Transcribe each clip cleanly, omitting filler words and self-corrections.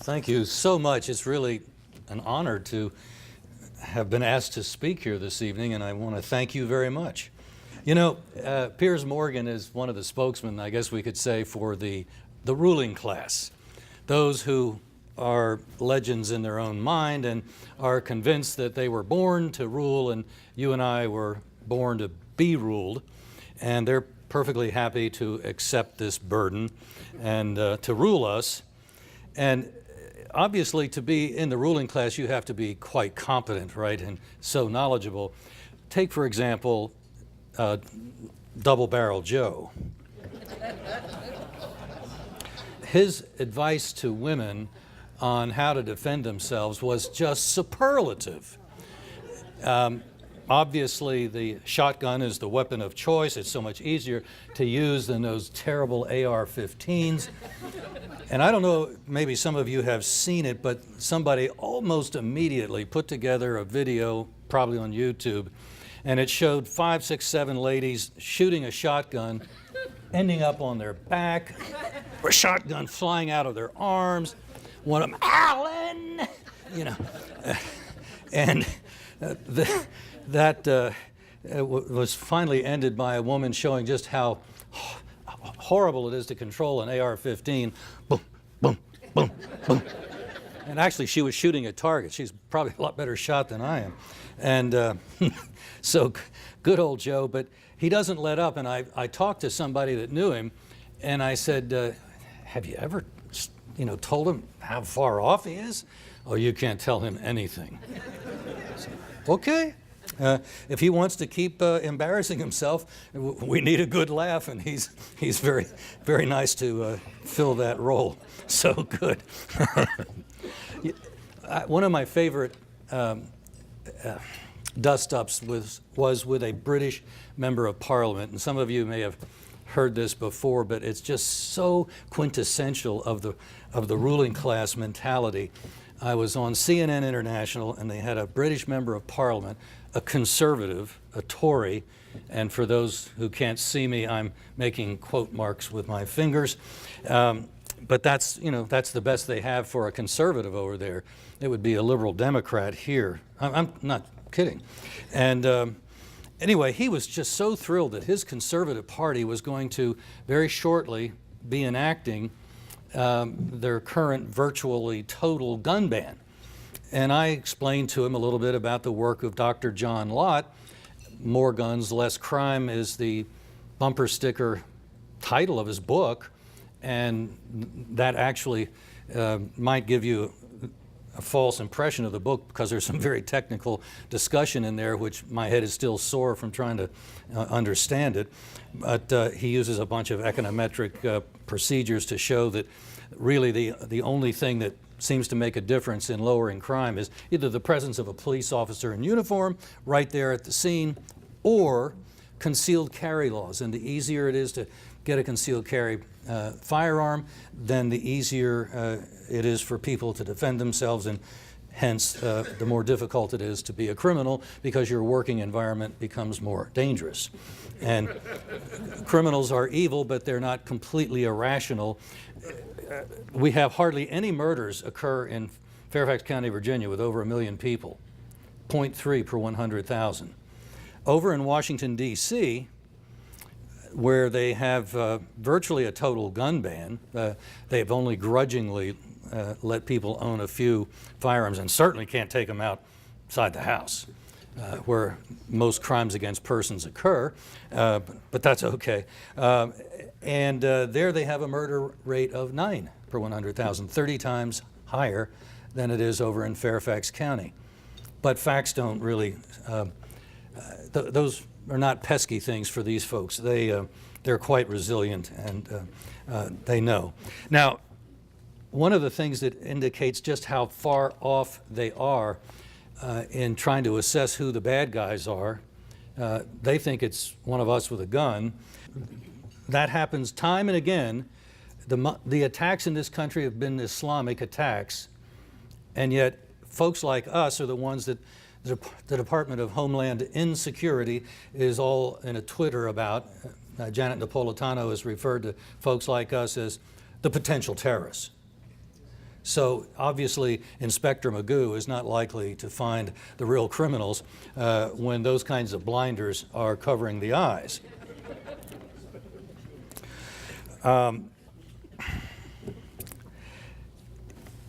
Thank you so much. It's really an honor to have been asked to speak here this evening, and I want to thank you very much. You know, Piers Morgan is one of the spokesmen, I guess we could say, for the ruling class, those who are legends in their own mind and are convinced that they were born to rule, and you and I were born to be ruled, and they're perfectly happy to accept this burden and to rule us. And obviously, to be in the ruling class, you have to be quite competent, right, and so knowledgeable. Take, for example, Double-Barrel Joe. His advice to women on how to defend themselves was just superlative. Obviously, the shotgun is the weapon of choice. It's so much easier to use than those terrible AR-15s. And I don't know, maybe some of you have seen it, but somebody almost immediately put together a video, probably on YouTube, and it showed 5, 6, 7 ladies shooting a shotgun, ending up on their back, a shotgun flying out of their arms, one of them, Alan, you know, and that was finally ended by a woman showing just how horrible it is to control an AR-15. Boom, boom, boom, boom. And actually, she was shooting at targets. She's probably a lot better shot than I am. And so good old Joe, but he doesn't let up. And I talked to somebody that knew him, and I said, have you ever, told him how far off he is? Oh, you can't tell him anything. So, okay. If he wants to keep embarrassing himself, we need a good laugh, and he's very, very nice to fill that role. So good. One of my favorite dust-ups was with a British member of Parliament, and some of you may have heard this before, but it's just so quintessential of the ruling class mentality. I was on CNN International, and they had a British member of Parliament, a conservative, a Tory, and for those who can't see me, I'm making quote marks with my fingers. But that's the best they have for a conservative over there. It would be a liberal Democrat here. I'm not kidding. And anyway, he was just so thrilled that his Conservative Party was going to very shortly be enacting their current virtually total gun ban. And I explained to him a little bit about the work of Dr. John Lott. More Guns, Less Crime is the bumper sticker title of his book, and that actually might give you a false impression of the book because there's some very technical discussion in there, which my head is still sore from trying to understand it. But he uses a bunch of econometric procedures to show that really the only thing that seems to make a difference in lowering crime is either the presence of a police officer in uniform right there at the scene, or concealed carry laws. And the easier it is to get a concealed carry firearm, then the easier it is for people to defend themselves, and hence the more difficult it is to be a criminal, because your working environment becomes more dangerous. And criminals are evil, but they're not completely irrational. We have hardly any murders occur in Fairfax County, Virginia, with over 1 million people, 0.3 per 100,000. Over in Washington, D.C., where they have virtually a total gun ban, they've only grudgingly let people own a few firearms, and certainly can't take them outside the house, where most crimes against persons occur, but that's okay. And there they have a murder rate of 9 per 100,000, 30 times higher than it is over in Fairfax County. But facts don't really, those are not pesky things for these folks. They're quite resilient, and they know. Now, one of the things that indicates just how far off they are in trying to assess who the bad guys are, they think it's one of us with a gun. That happens time and again. The attacks in this country have been Islamic attacks, and yet folks like us are the ones that the Department of Homeland Insecurity is all in a Twitter about. Janet Napolitano has referred to folks like us as the potential terrorists. So obviously, Inspector Magoo is not likely to find the real criminals when those kinds of blinders are covering the eyes.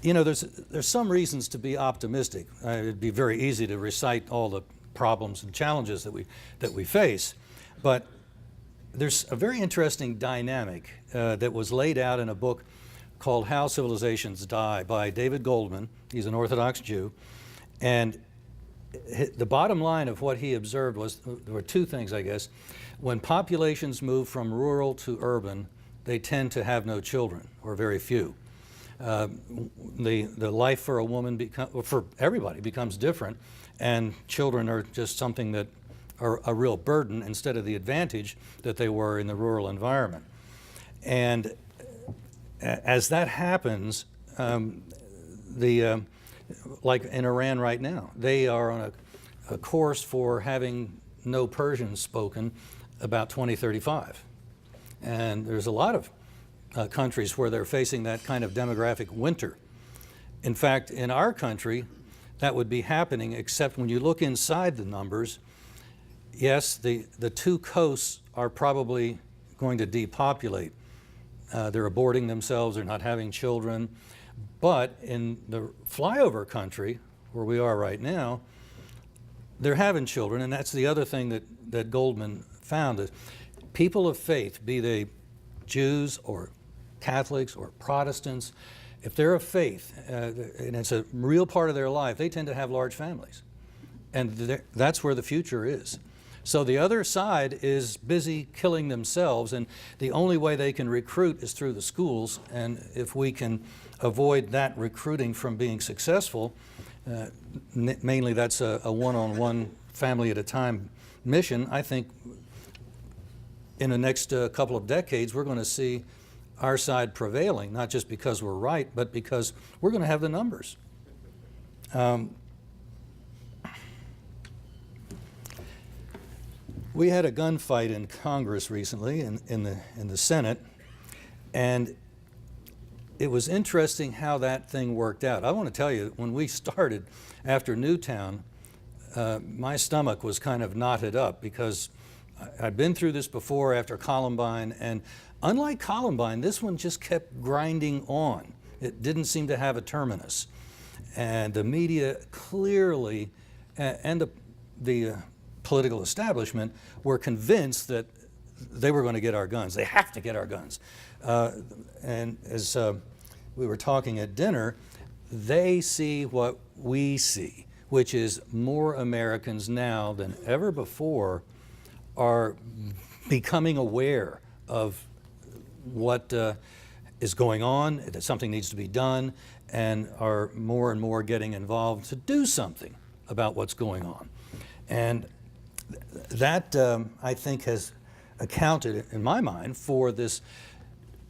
You know, there's some reasons to be optimistic. It'd be very easy to recite all the problems and challenges that we face, but there's a very interesting dynamic that was laid out in a book called How Civilizations Die by David Goldman. He's an Orthodox Jew, and the bottom line of what he observed was there were two things, I guess. When populations move from rural to urban, they tend to have no children, or very few. The life for a woman, for everybody, becomes different, and children are just something that are a real burden instead of the advantage that they were in the rural environment. And as that happens, like in Iran right now, they are on a course for having no Persian spoken about 2035. And there's a lot of countries where they're facing that kind of demographic winter. In fact, in our country, that would be happening, except when you look inside the numbers, yes, the two coasts are probably going to depopulate. They're aborting themselves, they're not having children. But in the flyover country, where we are right now, they're having children, and that's the other thing that Goldman found is people of faith, be they Jews or Catholics or Protestants, if they're of faith, and it's a real part of their life, they tend to have large families. And that's where the future is. So the other side is busy killing themselves, and the only way they can recruit is through the schools. And if we can avoid that recruiting from being successful, mainly that's a one-on-one, family at a time mission, I think in the next couple of decades we're going to see our side prevailing, not just because we're right, but because we're going to have the numbers. We had a gunfight in Congress recently, in the Senate, and it was interesting how that thing worked out. I want to tell you, when we started after Newtown, my stomach was kind of knotted up because I'd been through this before after Columbine, and unlike Columbine, this one just kept grinding on. It didn't seem to have a terminus. And the media clearly, and the political establishment, were convinced that they were going to get our guns. They have to get our guns. And as we were talking at dinner, they see what we see, which is more Americans now than ever before are becoming aware of what is going on, that something needs to be done, and are more and more getting involved to do something about what's going on. And that, I think, has accounted, in my mind, for this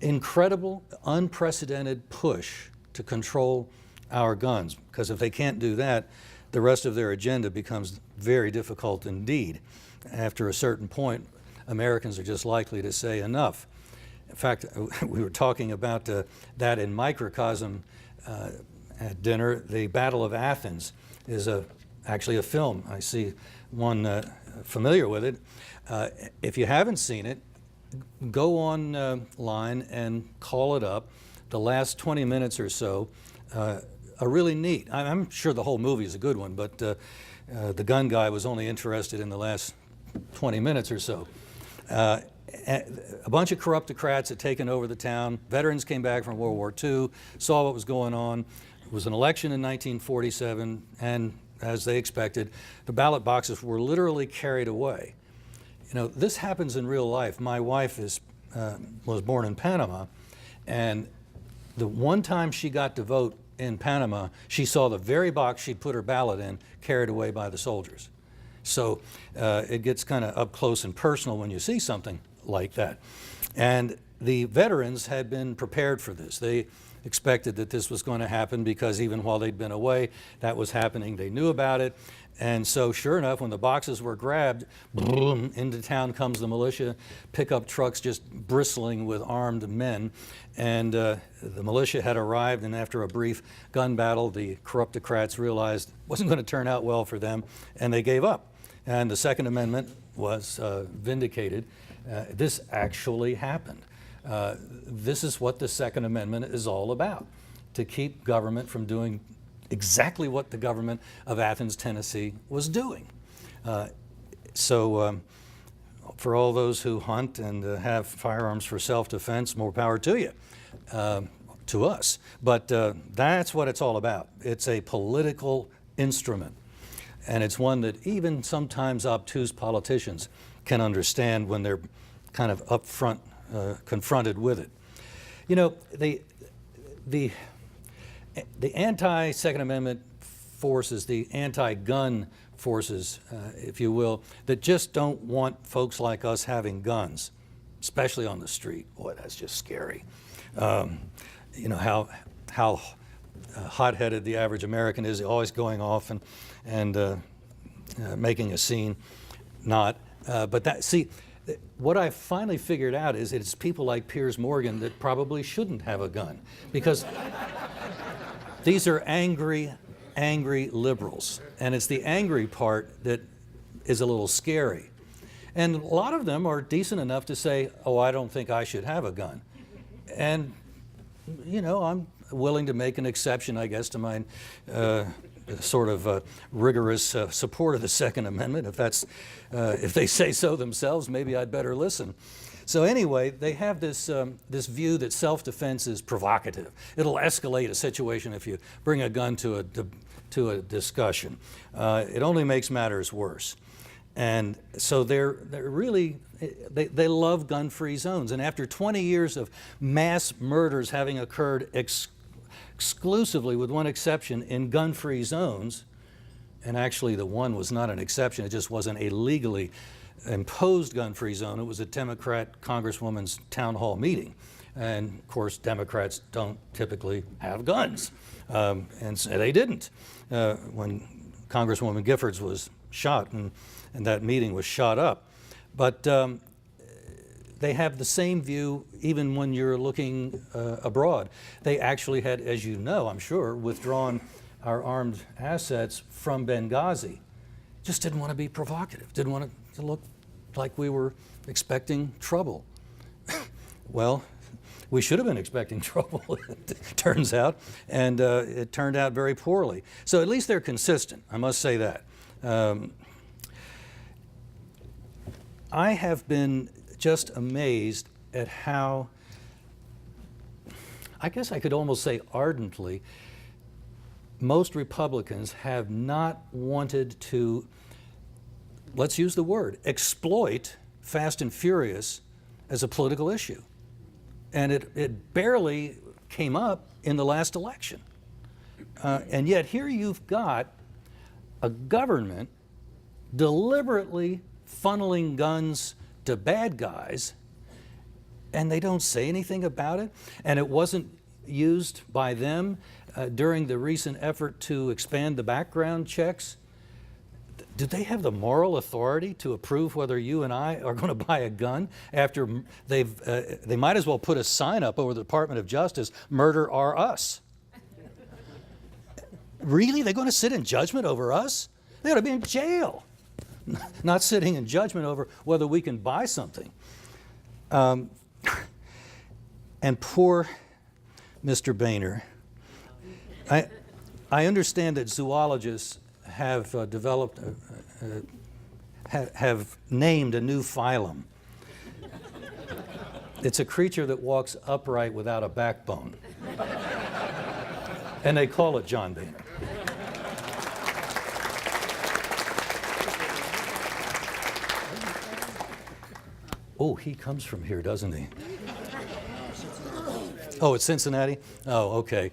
incredible, unprecedented push to control our guns. Because if they can't do that, the rest of their agenda becomes very difficult indeed. After a certain point, Americans are just likely to say enough. In fact, we were talking about that in microcosm at dinner. The Battle of Athens is actually a film. I see one familiar with it. If you haven't seen it, go online and call it up. The last 20 minutes or so are really neat. I'm sure the whole movie is a good one, but the gun guy was only interested in the last 20 minutes or so. A bunch of corruptocrats had taken over the town. Veterans came back from World War II, saw what was going on. It was an election in 1947, and as they expected, the ballot boxes were literally carried away. You know, this happens in real life. My wife was born in Panama, and the one time she got to vote in Panama, she saw the very box she'd put her ballot in carried away by the soldiers. So it gets kind of up close and personal when you see something like that. And the veterans had been prepared for this. They expected that this was going to happen, because even while they'd been away, that was happening. They knew about it. And so sure enough, when the boxes were grabbed, boom, into town comes the militia, pickup trucks just bristling with armed men. And the militia had arrived, and after a brief gun battle, the corruptocrats realized it wasn't going to turn out well for them, and they gave up. And the Second Amendment was vindicated. This actually happened. This is what the Second Amendment is all about, to keep government from doing exactly what the government of Athens, Tennessee was doing. So for all those who hunt and have firearms for self-defense, more power to you, to us. But that's what it's all about. It's a political instrument, and it's one that even sometimes obtuse politicians can understand when they're kind of up front confronted with it. You know, the anti-Second Amendment forces, the anti-gun forces, if you will, that just don't want folks like us having guns, especially on the street. Boy, that's just scary. You know, how hot-headed the average American is, always going off and making a scene. Not. But that, see, what I finally figured out is it's people like Piers Morgan that probably shouldn't have a gun, because these are angry liberals, and it's the angry part that is a little scary. And a lot of them are decent enough to say, oh, I don't think I should have a gun. And, you know, I'm willing to make an exception, I guess, to my sort of rigorous support of the Second Amendment. If they say so themselves, maybe I'd better listen. So anyway, they have this view that self-defense is provocative. It'll escalate a situation if you bring a gun to a discussion. It only makes matters worse. And so they're really, they love gun-free zones. And after 20 years of mass murders having occurred exclusively, with one exception, in gun-free zones, and actually the one was not an exception, it just wasn't a legally imposed gun-free zone. It was a Democrat congresswoman's town hall meeting. And of course, Democrats don't typically have guns. And so they didn't. When Congresswoman Giffords was shot, and that meeting was shot up. But they have the same view even when you're looking abroad. They actually had, as you know, I'm sure, withdrawn our armed assets from Benghazi. Just didn't want to be provocative, didn't want to look like we were expecting trouble. Well, we should have been expecting trouble, it turns out, and it turned out very poorly. So at least they're consistent, I must say that. I have been just amazed at how, I guess I could almost say ardently, most Republicans have not wanted to, let's use the word, exploit Fast and Furious as a political issue. And it barely came up in the last election. And yet here you've got a government deliberately funneling guns to bad guys, and they don't say anything about it. And it wasn't used by them during the recent effort to expand the background checks. Do they have the moral authority to approve whether you and I are going to buy a gun after they might as well put a sign up over the Department of Justice, "Murder or us"? Really? They're going to sit in judgment over us? They ought to be in jail, not sitting in judgment over whether we can buy something. And poor Mr. Boehner. I understand that zoologists have developed, have named a new phylum. It's a creature that walks upright without a backbone. And they call it John Boehner. Oh, he comes from here, doesn't he? Oh, it's Cincinnati? Oh, okay.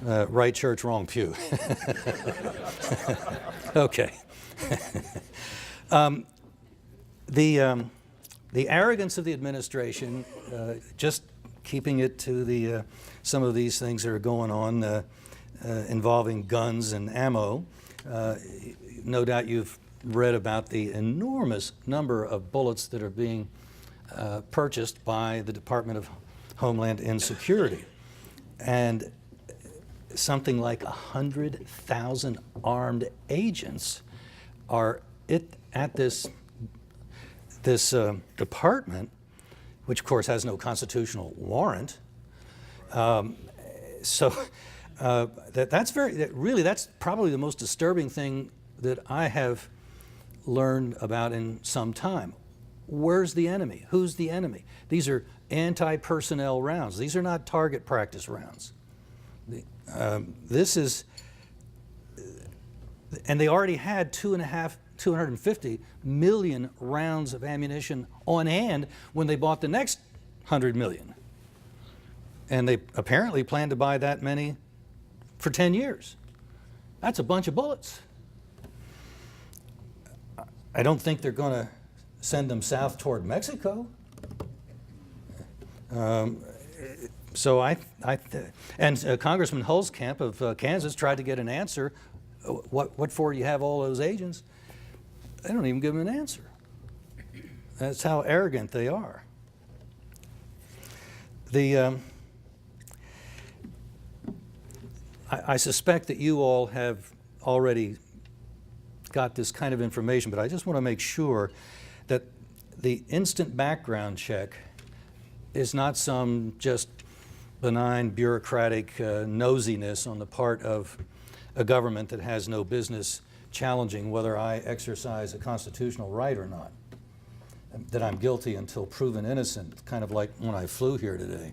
Right church, wrong pew. Okay. The arrogance of the administration, just keeping it to the some of these things that are going on involving guns and ammo. No doubt you've read about the enormous number of bullets that are being purchased by the Department of Homeland Security. And something like 100,000 armed agents are at this department, which of course has no constitutional warrant. That's probably the most disturbing thing that I have learned about in some time. Where's the enemy? Who's the enemy? These are anti-personnel rounds. These are not target practice rounds. And they already had 250 million rounds of ammunition on hand when they bought the next 100 million. And they apparently plan to buy that many for 10 years. That's a bunch of bullets. I don't think they're going to send them south toward Mexico. And Congressman Hulskamp of Kansas tried to get an answer. What for do you have all those agents? They don't even give him an answer. That's how arrogant they are. I suspect that you all have already got this kind of information, but I just want to make sure that the instant background check is not some just benign bureaucratic nosiness on the part of a government that has no business challenging whether I exercise a constitutional right or not, that I'm guilty until proven innocent, kind of like when I flew here today.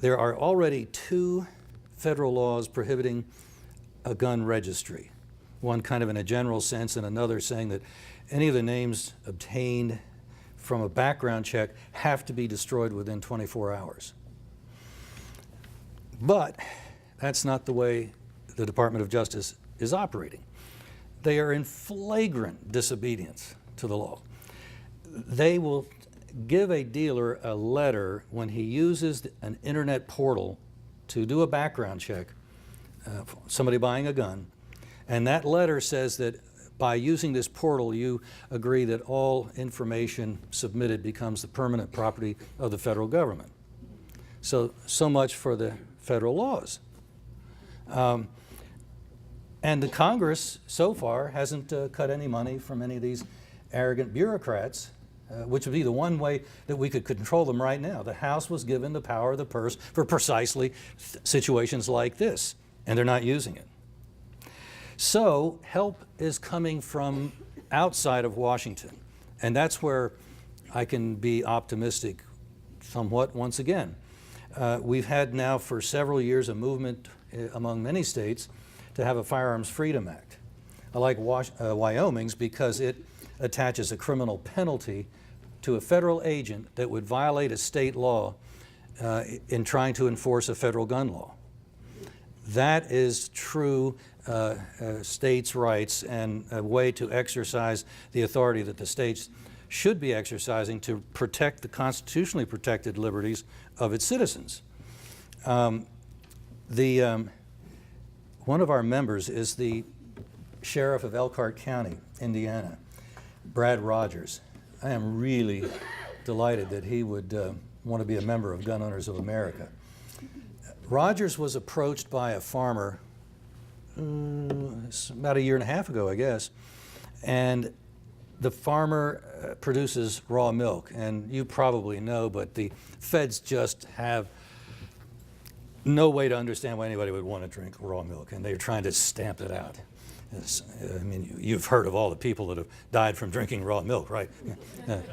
There are already 2 federal laws prohibiting a gun registry, one kind of in a general sense and another saying that any of the names obtained from a background check have to be destroyed within 24 hours. But that's not the way the Department of Justice is operating. They are in flagrant disobedience to the law. They will give a dealer a letter when he uses an internet portal to do a background check, somebody buying a gun, and that letter says that by using this portal you agree that all information submitted becomes the permanent property of the federal government. So much for the federal laws. And the Congress so far hasn't cut any money from any of these arrogant bureaucrats, which would be the one way that we could control them right now. The House was given the power of the purse for precisely situations like this, and they're not using it. So help is coming from outside of Washington, and that's where I can be optimistic somewhat once again. We've had now for several years a movement among many states to have a Firearms Freedom Act. I like Wyoming's because it attaches a criminal penalty to a federal agent that would violate a state law in trying to enforce a federal gun law. That is true states' rights and a way to exercise the authority that the states should be exercising to protect the constitutionally protected liberties of its citizens. One of our members is the sheriff of Elkhart County, Indiana, Brad Rogers. I am really delighted that he would want to be a member of Gun Owners of America. Rogers was approached by a farmer about a year and a half ago, I guess, and the farmer produces raw milk, and you probably know, but the feds just have no way to understand why anybody would want to drink raw milk, and they're trying to stamp it out. I mean, you've heard of all the people that have died from drinking raw milk, right?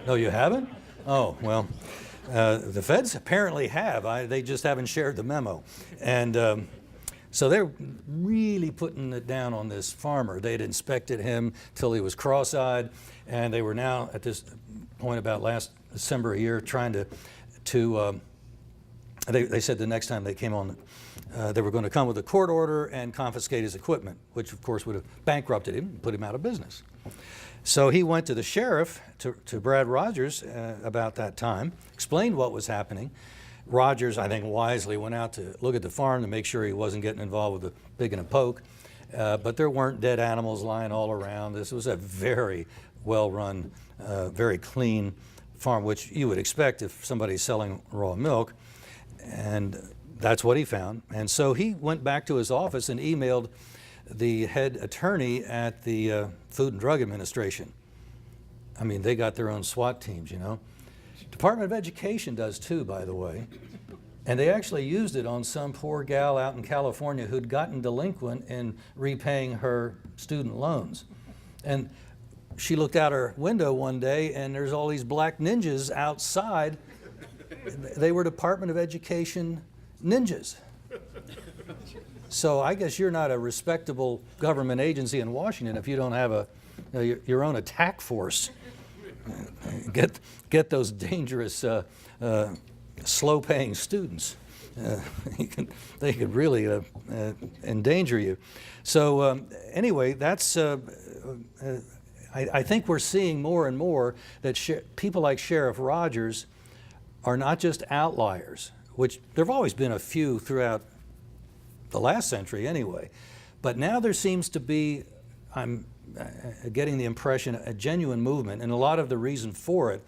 No, you haven't? Oh, well, the feds apparently have. They just haven't shared the memo. And so they're really putting it down on this farmer. They'd inspected him till he was cross-eyed, and they were now at this point about last December a year trying to they said the next time they came on, they were going to come with a court order and confiscate his equipment, which of course would have bankrupted him and put him out of business. So he went to the sheriff, to Brad Rogers, about that time, explained what was happening. Rogers, I think wisely, went out to look at the farm to make sure he wasn't getting involved with a pig and a poke. But there weren't dead animals lying all around. This was a very well-run, very clean farm, which you would expect if somebody's selling raw milk. And that's what he found. And so he went back to his office and emailed the head attorney at the Food and Drug Administration. I mean, they got their own SWAT teams, you know. Department of Education does too, by the way. And they actually used it on some poor gal out in California who'd gotten delinquent in repaying her student loans. And she looked out her window one day and there's all these black ninjas outside. They were Department of Education ninjas. So I guess you're not a respectable government agency in Washington if you don't have your own attack force. Get those dangerous, slow-paying students. They could really endanger you. So anyway, that's. I think we're seeing more and more that people like Sheriff Rogers are not just outliers, which there have always been a few throughout the last century anyway, but now there seems to be, I'm getting the impression, a genuine movement, and a lot of the reason for it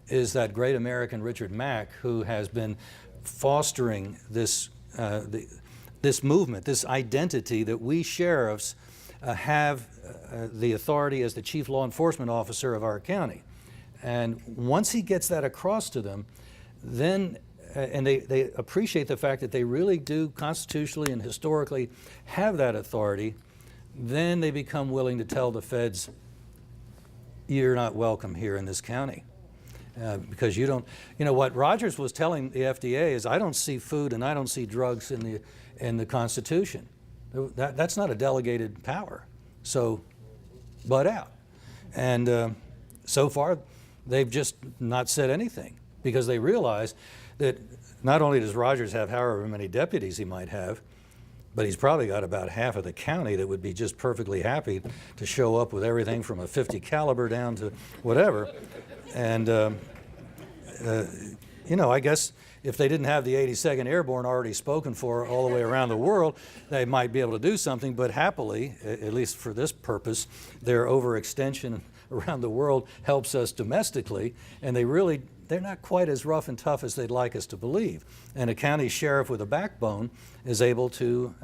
is that great American Richard Mack, who has been fostering this this movement, this identity that we sheriffs have the authority as the chief law enforcement officer of our county. And once he gets that across to them, then and they appreciate the fact that they really do constitutionally and historically have that authority, then they become willing to tell the feds, you're not welcome here in this county. Because you don't, you know, what Rogers was telling the FDA is, I don't see food and I don't see drugs in the Constitution. That's not a delegated power. So, butt out. And so far, they've just not said anything because they realize that not only does Rogers have however many deputies he might have, but he's probably got about half of the county that would be just perfectly happy to show up with everything from a .50 caliber down to whatever. And, you know, I guess if they didn't have the 82nd Airborne already spoken for all the way around the world, they might be able to do something. But happily, at least for this purpose, their overextension around the world helps us domestically. And they're not quite as rough and tough as they'd like us to believe. And a county sheriff with a backbone is able to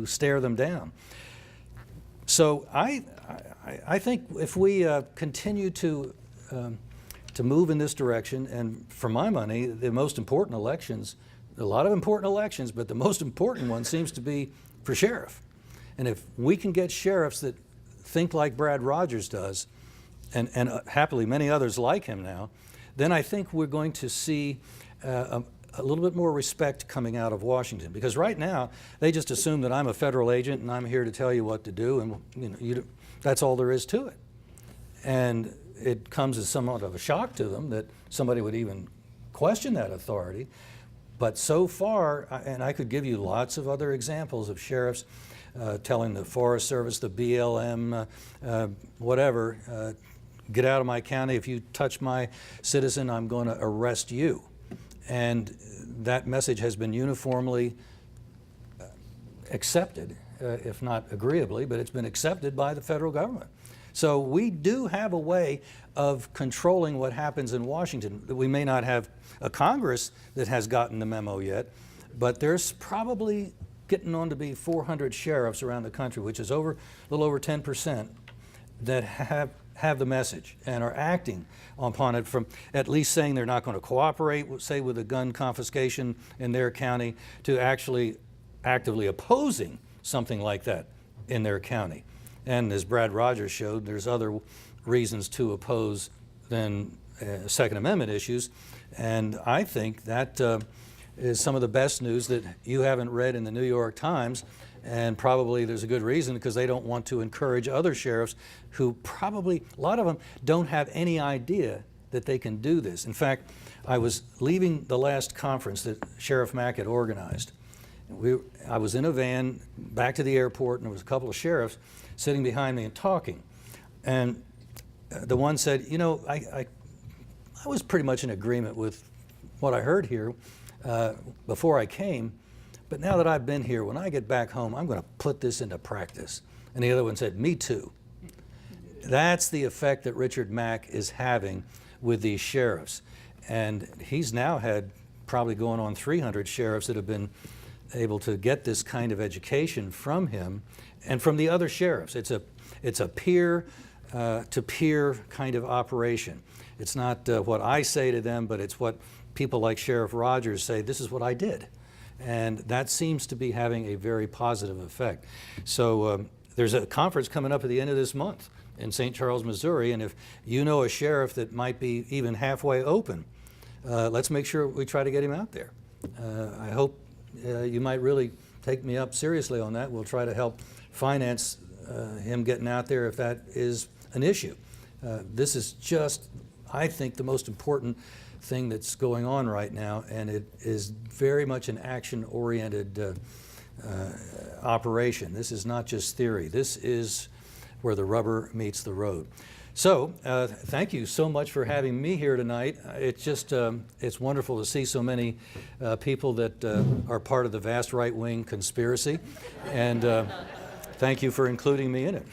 stare them down. So I think if we continue to move in this direction, and for my money, the most important elections, a lot of important elections, but the most important one seems to be for sheriff. And if we can get sheriffs that think like Brad Rogers does, and happily many others like him now, then I think we're going to see a little bit more respect coming out of Washington. Because right now, they just assume that I'm a federal agent and I'm here to tell you what to do, and you know, that's all there is to it. And it comes as somewhat of a shock to them that somebody would even question that authority. But so far, and I could give you lots of other examples of sheriffs telling the Forest Service, the BLM, whatever, get out of my county. If you touch my citizen, I'm going to arrest you. And that message has been uniformly accepted, if not agreeably, but it's been accepted by the federal government. So we do have a way of controlling what happens in Washington. We may not have a Congress that has gotten the memo yet, but there's probably getting on to be 400 sheriffs around the country, which is a little over 10%, that have the message and are acting upon it, from at least saying they're not going to cooperate, say, with a gun confiscation in their county, to actually actively opposing something like that in their county. And as Brad Rogers showed, there's other reasons to oppose than Second Amendment issues. And I think that is some of the best news that you haven't read in the New York Times. And probably there's a good reason, because they don't want to encourage other sheriffs who probably, a lot of them don't have any idea that they can do this. In fact, I was leaving the last conference that Sheriff Mack had organized. I was in a van back to the airport, and there was a couple of sheriffs sitting behind me and talking. And the one said, you know, I was pretty much in agreement with what I heard here before I came, but now that I've been here, when I get back home, I'm going to put this into practice. And the other one said, me too. That's the effect that Richard Mack is having with these sheriffs. And he's now had probably going on 300 sheriffs that have been able to get this kind of education from him and from the other sheriffs. It's a peer to peer kind of operation. It's not what I say to them, but it's what people like Sheriff Rogers say, this is what I did. And that seems to be having a very positive effect. So there's a conference coming up at the end of this month in St. Charles, Missouri, and if you know a sheriff that might be even halfway open, let's make sure we try to get him out there. I hope you might really take me up seriously on that. We'll try to help finance him getting out there if that is an issue. This is just, I think, the most important thing that's going on right now, and it is very much an action-oriented operation. This is not just theory. This is where the rubber meets the road. So thank you so much for having me here tonight. It's just, it's wonderful to see so many people that are part of the vast right-wing conspiracy, and thank you for including me in it.